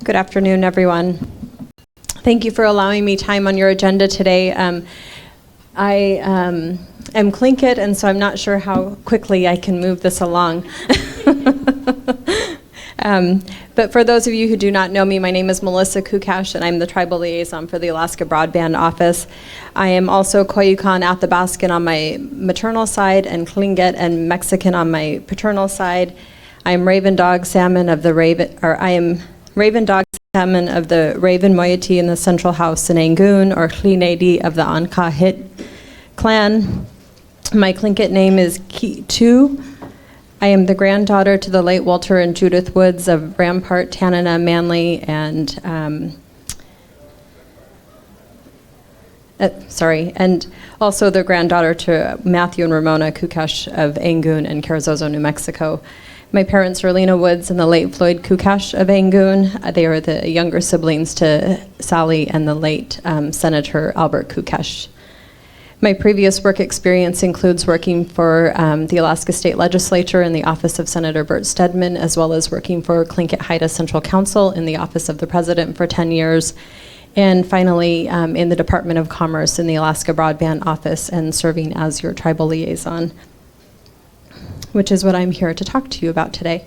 Good afternoon, everyone. Thank you for allowing me time on your agenda today. I am Tlingit, and so I'm not sure how quickly I can move this along. But for those of you who do not know me, my name is Melissa Kookesh, and I'm the Tribal Liaison for the Alaska Broadband Office. I am also Koyukon Athabaskan on my maternal side, and Tlingit and Mexican on my paternal side. I am Raven Dog Salmon of the Raven Moiety in the Central House in Angoon, or Tlingit of the Ankahit clan. My Tlingit name is Ki-Tu. I am the granddaughter to the late Walter and Judith Woods of Rampart, Tanana, Manly, and also the granddaughter to Matthew and Ramona Kookesh of Angoon and Carrizozo, New Mexico. My parents are Lena Woods and the late Floyd Kookesh of Angoon. They are the younger siblings to Sally and the late Senator Albert Kookesh. My previous work experience includes working for the Alaska State Legislature in the office of Senator Bert Stedman, as well as working for Tlingit Haida Central Council in the office of the President for 10 years, and finally in the Department of Commerce in the Alaska Broadband Office and serving as your tribal liaison, which is what I'm here to talk to you about today.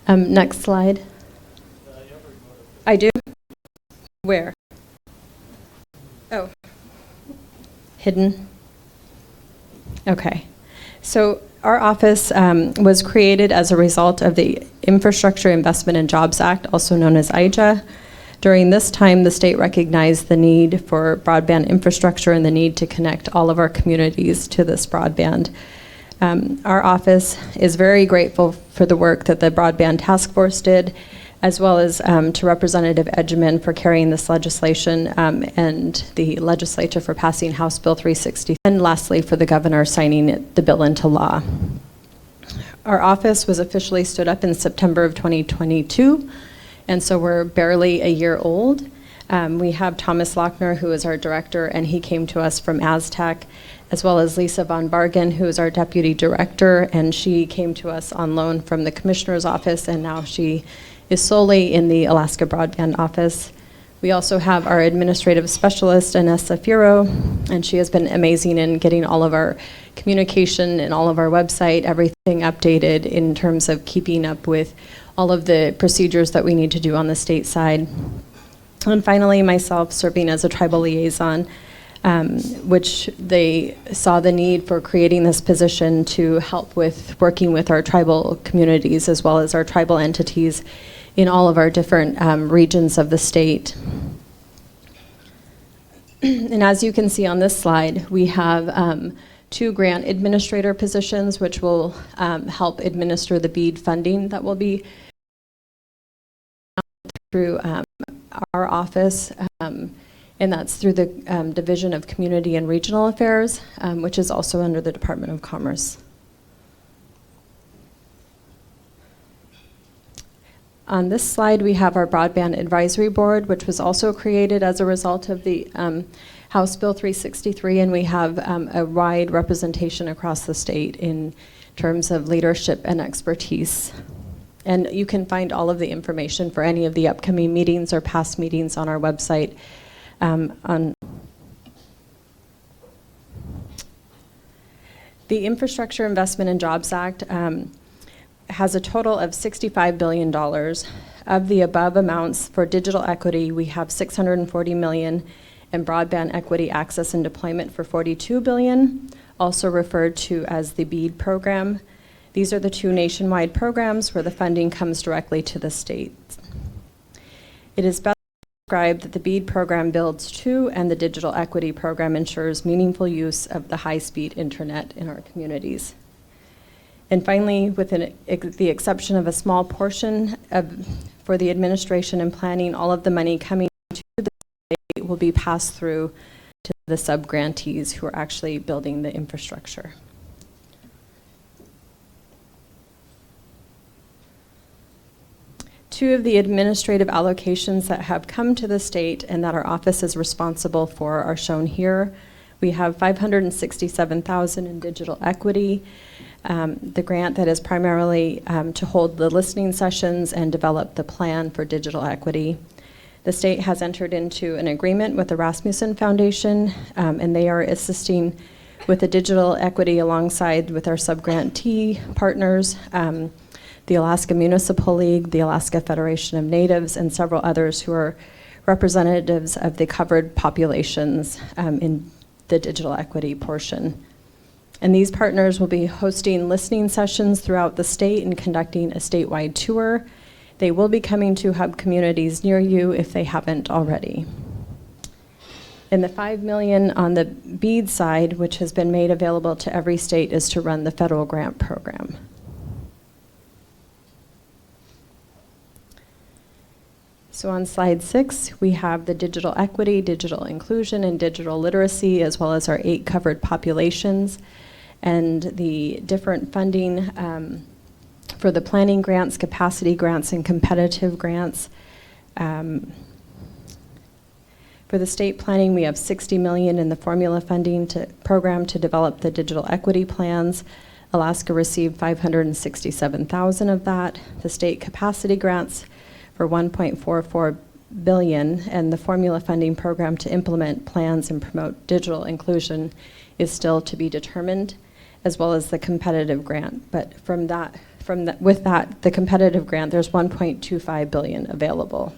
Next slide. I do? Where? Oh. Hidden? Okay. So our office was created as a result of the Infrastructure Investment and Jobs Act, also known as IJA. During this time, the state recognized the need for broadband infrastructure and the need to connect all of our communities to this broadband. Our office is very grateful for the work that the Broadband Task Force did, as well as to Representative Edgeman for carrying this legislation and the legislature for passing House Bill 360, and lastly for the governor signing the bill into law. Our office was officially stood up in September of 2022, and so we're barely a year old. We have Thomas Lochner, who is our director, and he came to us from Aztec, as well as Lisa Von Bargen, who is our deputy director, and she came to us on loan from the commissioner's office, and now she is solely in the Alaska Broadband Office. We also have our administrative specialist, Anessa Firo, and she has been amazing in getting all of our communication and all of our website, everything updated in terms of keeping up with all of the procedures that we need to do on the state side. And finally, myself serving as a tribal liaison, which they saw the need for creating this position to help with working with our tribal communities as well as our tribal entities in all of our different regions of the state. And as you can see on this slide, we have 2 grant administrator positions, which will help administer the BEAD funding that will be through our office, and that's through the Division of Community and Regional Affairs, which is also under the Department of Commerce. On this slide, we have our Broadband Advisory Board, which was also created as a result of the House Bill 363, and we have a wide representation across the state in terms of leadership and expertise. And you can find all of the information for any of the upcoming meetings or past meetings on our website. The Infrastructure Investment and Jobs Act has a total of $65 billion. Of the above amounts for digital equity, we have $640 million, and broadband equity access and deployment for $42 billion, also referred to as the BEAD program. These are the 2 nationwide programs where the funding comes directly to the state. It is best described that the BEAD program builds to, and the digital equity program ensures meaningful use of the high-speed internet in our communities. And finally, with the exception of a small portion for the administration and planning, all of the money coming to the state will be passed through to the sub-grantees who are actually building the infrastructure. Two of the administrative allocations that have come to the state and that our office is responsible for are shown here. We have $567,000 in digital equity, the grant that is primarily to hold the listening sessions and develop the plan for digital equity. The state has entered into an agreement with the Rasmussen Foundation, and they are assisting with the digital equity alongside with our subgrantee partners, the Alaska Municipal League, the Alaska Federation of Natives, and several others who are representatives of the covered populations in the digital equity portion. And these partners will be hosting listening sessions throughout the state and conducting a statewide tour. They will be coming to hub communities near you if they haven't already. And the $5 million on the BEAD side, which has been made available to every state, is to run the federal grant program. So on slide 6, we have the digital equity, digital inclusion, and digital literacy, as well as our 8 covered populations, and the different funding for the planning grants, capacity grants, and competitive grants. For the state planning, we have $60 million in the formula funding program to develop the digital equity plans. Alaska received $567,000 of that. The state capacity grants for $1.44 billion, and the formula funding program to implement plans and promote digital inclusion is still to be determined, as well as the competitive grant. But with that, the competitive grant, there's $1.25 billion available.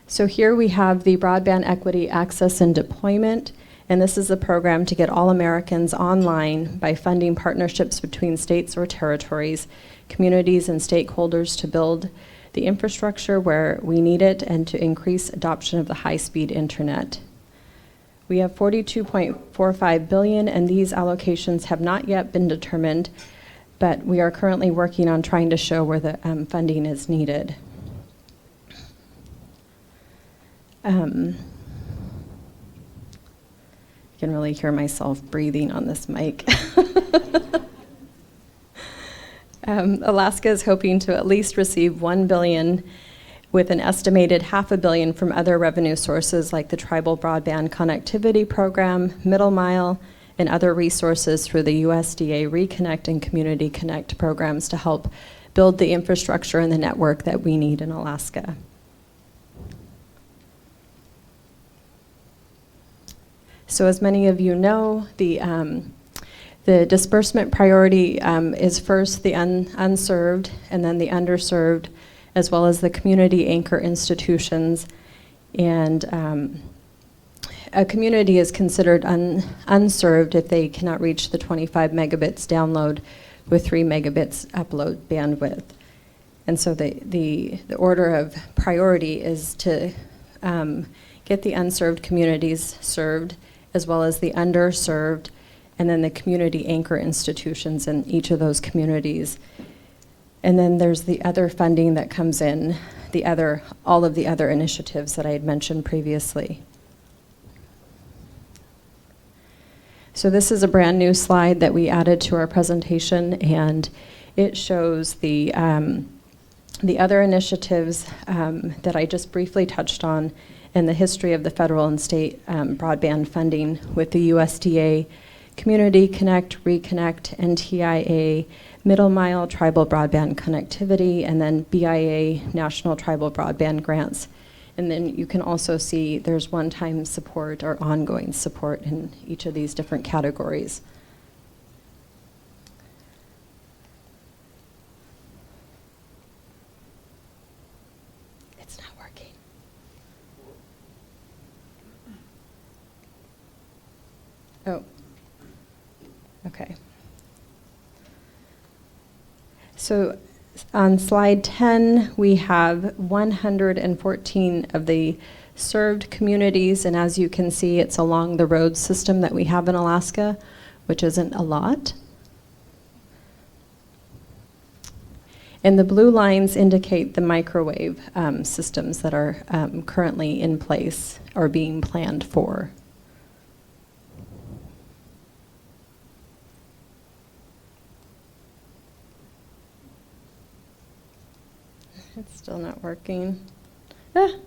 So here we have the Broadband Equity Access and Deployment, and this is a program to get all Americans online by funding partnerships between states or territories, communities, and stakeholders to build the infrastructure where we need it and to increase adoption of the high-speed internet. We have $42.45 billion, and these allocations have not yet been determined, but we are currently working on trying to show where the funding is needed. I can really hear myself breathing on this mic. Alaska is hoping to at least receive $1 billion, with an estimated $500 million from other revenue sources like the Tribal Broadband Connectivity Program, Middle Mile, and other resources through the USDA Reconnect and Community Connect programs to help build the infrastructure and the network that we need in Alaska. So as many of you know, the disbursement priority is first the unserved, and then the underserved, as well as the community anchor institutions. And a community is considered unserved if they cannot reach the 25 megabits download with 3 megabits upload bandwidth. And so the order of priority is to get the unserved communities served, as well as the underserved, and then the community anchor institutions in each of those communities. And then there's the other funding that comes in, all of the other initiatives that I had mentioned previously. So this is a brand new slide that we added to our presentation, and it shows the other initiatives that I just briefly touched on, and the history of the federal and state broadband funding with the USDA, Community Connect, Reconnect, NTIA, Middle Mile, Tribal Broadband Connectivity, and then BIA, National Tribal Broadband Grants. And then you can also see there's one-time support or ongoing support in each of these different categories. Oh, okay. So on slide 10, we have 114 of the served communities, and as you can see, it's along the road system that we have in Alaska, which isn't a lot. And the blue lines indicate the microwave systems that are currently in place or being planned for. It's still not working. I'm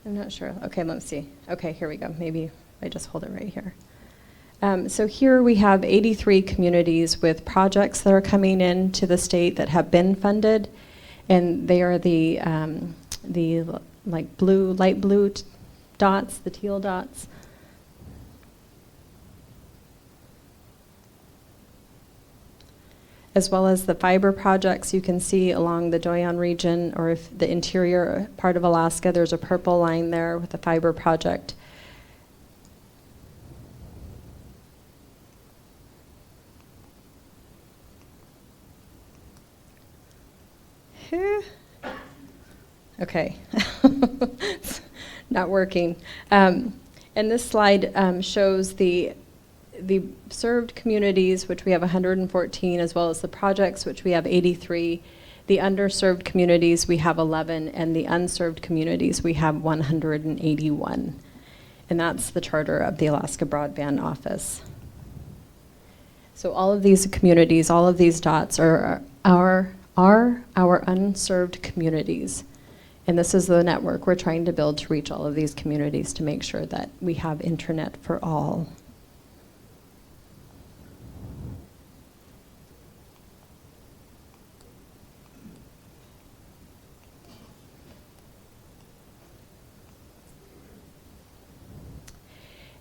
not sure. Okay, let's see. Okay, here we go. Maybe I just hold it right here. So here we have 83 communities with projects that are coming in to the state that have been funded, and they are the like blue, light blue dots, the teal dots. As well as the fiber projects you can see along the Doyon region, or if the interior part of Alaska, there's a purple line there with the fiber project. Okay, it's not working. And this slide shows the served communities, which we have 114, as well as the projects, which we have 83. The underserved communities, we have 11, and the unserved communities, we have 181. And that's the charter of the Alaska Broadband Office. So all of these communities, all of these dots are our unserved communities. And this is the network we're trying to build to reach all of these communities to make sure that we have internet for all.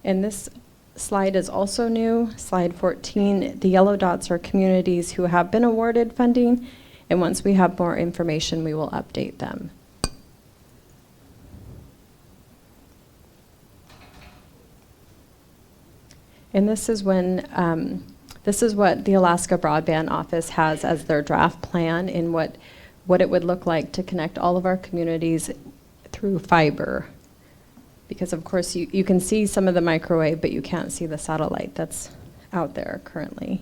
And this slide is also new, slide 14. The yellow dots are communities who have been awarded funding, and once we have more information, we will update them. And this is when, this is what the Alaska Broadband Office has as their draft plan in what it would look like to connect all of our communities through fiber. Because of course you can see some of the microwave, but you can't see the satellite that's out there currently.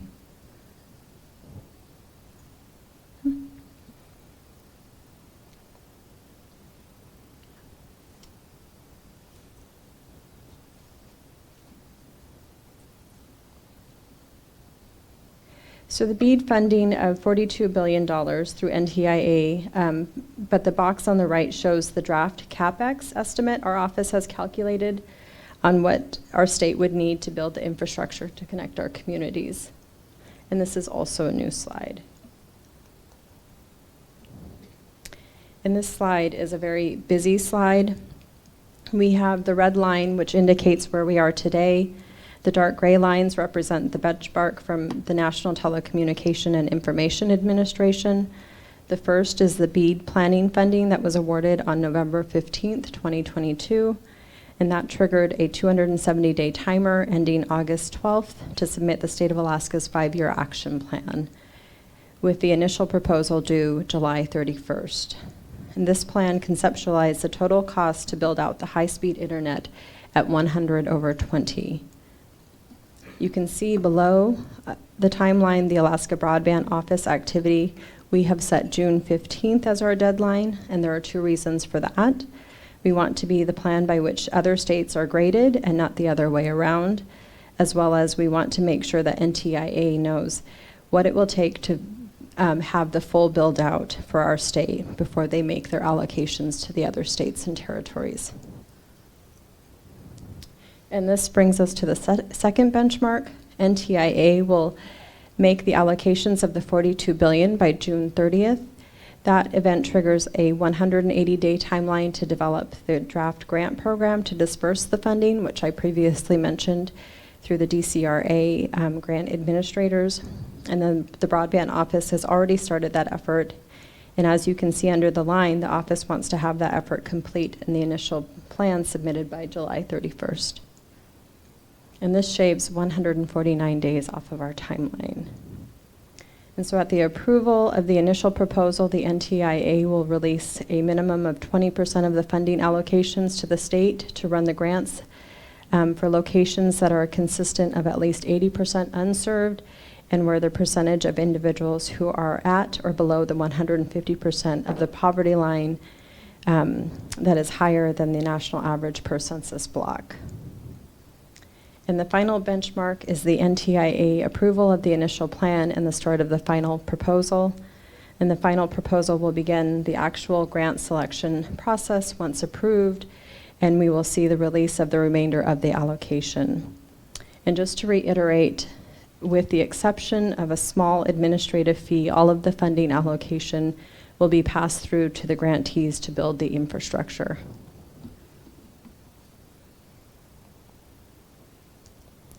So the BEAD funding of $42 billion through NTIA, but the box on the right shows the draft CapEx estimate our office has calculated on what our state would need to build the infrastructure to connect our communities. And this is also a new slide. And this slide is a very busy slide. We have the red line, which indicates where we are today. The dark gray lines represent the benchmark from the National Telecommunication and Information Administration. The first is the BEAD planning funding that was awarded on November 15th, 2022, and that triggered a 270-day timer ending August 12th to submit the State of Alaska's 5-year action plan, with the initial proposal due July 31st. And this plan conceptualized the total cost to build out the high-speed internet at 100/20. You can see below the timeline, the Alaska Broadband Office activity. We have set June 15th as our deadline, and there are 2 reasons for that. We want to be the plan by which other states are graded and not the other way around, as well as we want to make sure that NTIA knows what it will take to have the full build out for our state before they make their allocations to the other states and territories. And this brings us to the second benchmark. NTIA will make the allocations of the $42 billion by June 30th. That event triggers a 180-day timeline to develop the draft grant program to disperse the funding, which I previously mentioned through the DCRA grant administrators. And then the Broadband Office has already started that effort. And as you can see under the line, the office wants to have that effort complete in the initial plan submitted by July 31st. And this shaves 149 days off of our timeline. And so at the approval of the initial proposal, the NTIA will release a minimum of 20% of the funding allocations to the state to run the grants for locations that are consistent of at least 80% unserved, and where the percentage of individuals who are at or below the 150% of the poverty line that is higher than the national average per census block. And the final benchmark is the NTIA approval of the initial plan and the start of the final proposal. And the final proposal will begin the actual grant selection process once approved, and we will see the release of the remainder of the allocation. And just to reiterate, with the exception of a small administrative fee, all of the funding allocation will be passed through to the grantees to build the infrastructure.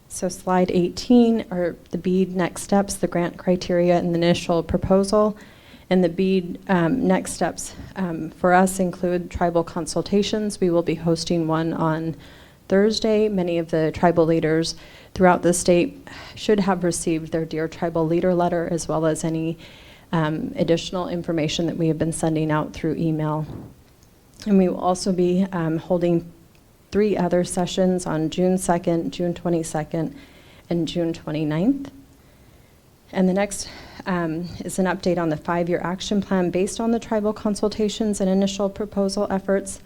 So slide 18 are the BEAD next steps, the grant criteria and the initial proposal. And the BEAD next steps for us include tribal consultations. We will be hosting one on Thursday. Many of the tribal leaders throughout the state should have received their Dear Tribal Leader letter, as well as any additional information that we have been sending out through email. And we will also be holding 3 other sessions on June 2nd, June 22nd, and June 29th. And the next is an update on the 5-year action plan based on the tribal consultations and initial proposal efforts.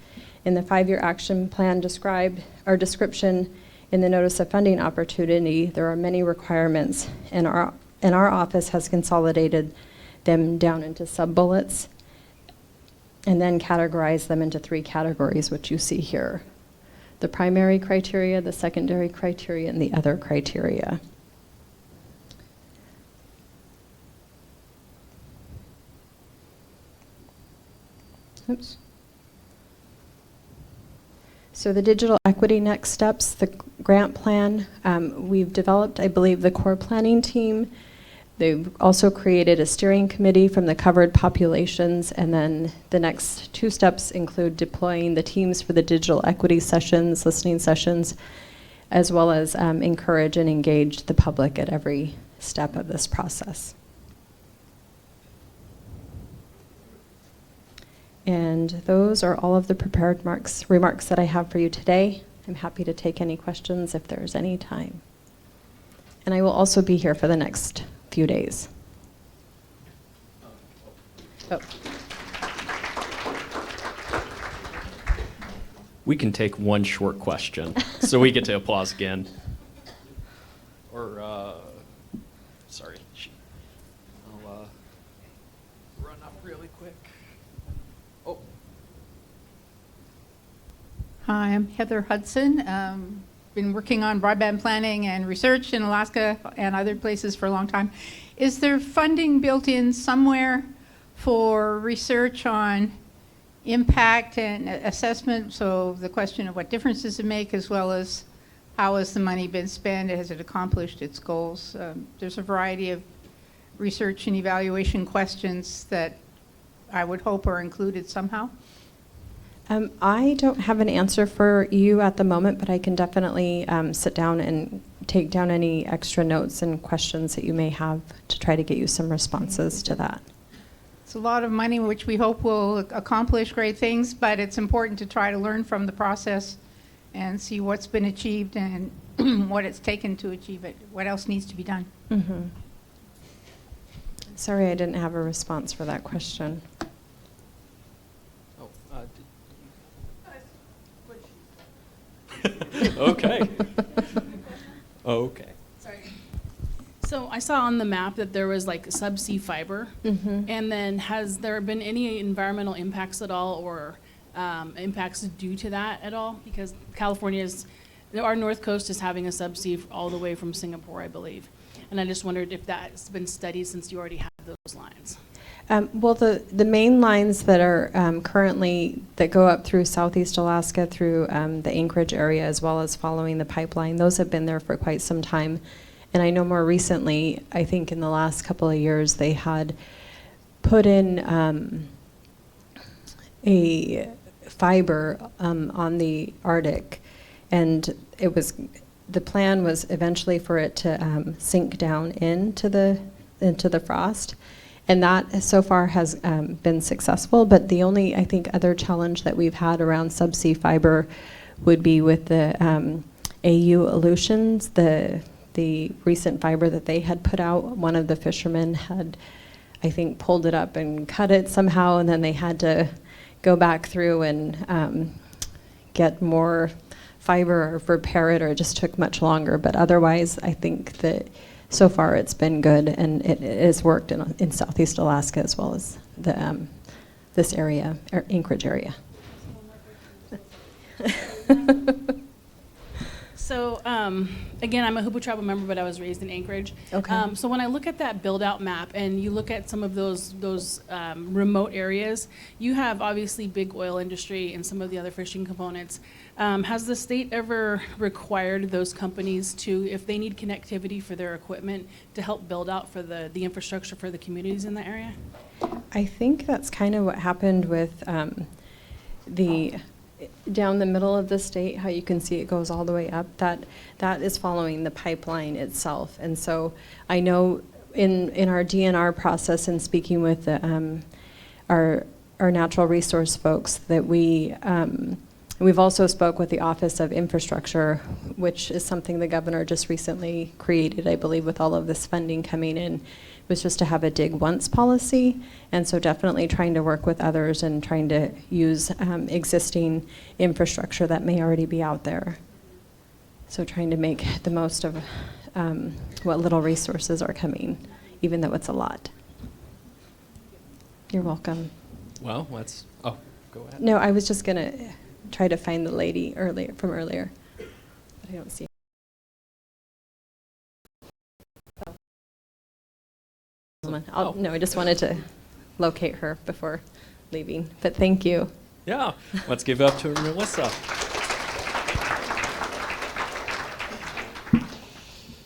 In the 5-year action plan description in the notice of funding opportunity, there are many requirements, and our office has consolidated them down into sub-bullets and then categorized them into 3 categories, which you see here: the primary criteria, the secondary criteria, and the other criteria. Oops. So the digital equity next steps, the grant plan, we've developed, I believe, the core planning team. They've also created a steering committee from the covered populations, and then the next 2 steps include deploying the teams for the digital equity sessions, listening sessions, as well as encourage and engage the public at every step of this process. And those are all of the prepared remarks that I have for you today. I'm happy to take any questions if there's any time. And I will also be here for the next few days. Oh. We can take one short question, so we get to applause again. Or, sorry. I'll run up really quick. Oh. Hi, I'm Heather Hudson. Been working on broadband planning and research in Alaska and other places for a long time. Is there funding built in somewhere for research on impact and assessment? So the question of what difference does it make, as well as how has the money been spent? Has it accomplished its goals? There's a variety of research and evaluation questions that I would hope are included somehow. I don't have an answer for you at the moment, but I can definitely sit down and take down any extra notes and questions that you may have to try to get you some responses to that. It's a lot of money, which we hope will accomplish great things, but it's important to try to learn from the process and see what's been achieved and what it's taken to achieve it, what else needs to be done. Mm-hmm. Sorry, I didn't have a response for that question. Okay. Okay. Sorry. So I saw on the map that there was like subsea fiber, and then has there been any environmental impacts at all, or impacts due to that at all? Because our north coast is having a subsea all the way from Singapore, I believe, and I just wondered if that's been studied since you already have those lines. Well, the main lines that are currently, that go up through Southeast Alaska, through the Anchorage area, as well as following the pipeline, those have been there for quite some time. And I know more recently, I think in the last couple of years, they had put in a fiber on the Arctic, and the plan was eventually for it to sink down into the frost. And that so far has been successful, but the only, I think, other challenge that we've had around subsea fiber would be with the AU Aleutians, the recent fiber that they had put out. One of the fishermen had, I think, pulled it up and cut it somehow, and then they had to go back through and get more fiber or repair it, or it just took much longer. But otherwise, I think that so far it's been good, and it has worked in Southeast Alaska as well as this area, or Anchorage area. So, again, I'm a Hubu tribal member, but I was raised in Anchorage. Okay. So when I look at that build-out map and you look at some of those remote areas, you have obviously big oil industry and some of the other fishing components. Has the state ever required those companies to, if they need connectivity for their equipment, to help build out for the infrastructure for the communities in the area? I think that's kind of what happened with down the middle of the state, how you can see it goes all the way up, that is following the pipeline itself. And so I know in our DNR process and speaking with our natural resource folks that we've also spoke with the Office of Infrastructure, which is something the governor just recently created, I believe, with all of this funding coming in, was just to have a dig once policy. And so definitely trying to work with others and trying to use existing infrastructure that may already be out there. So trying to make the most of what little resources are coming, even though it's a lot. You're welcome. Well, go ahead. No, I was just gonna try to find the lady from earlier, but I don't see her. No, I just wanted to locate her before leaving, but thank you. Yeah, let's give it up to Melissa.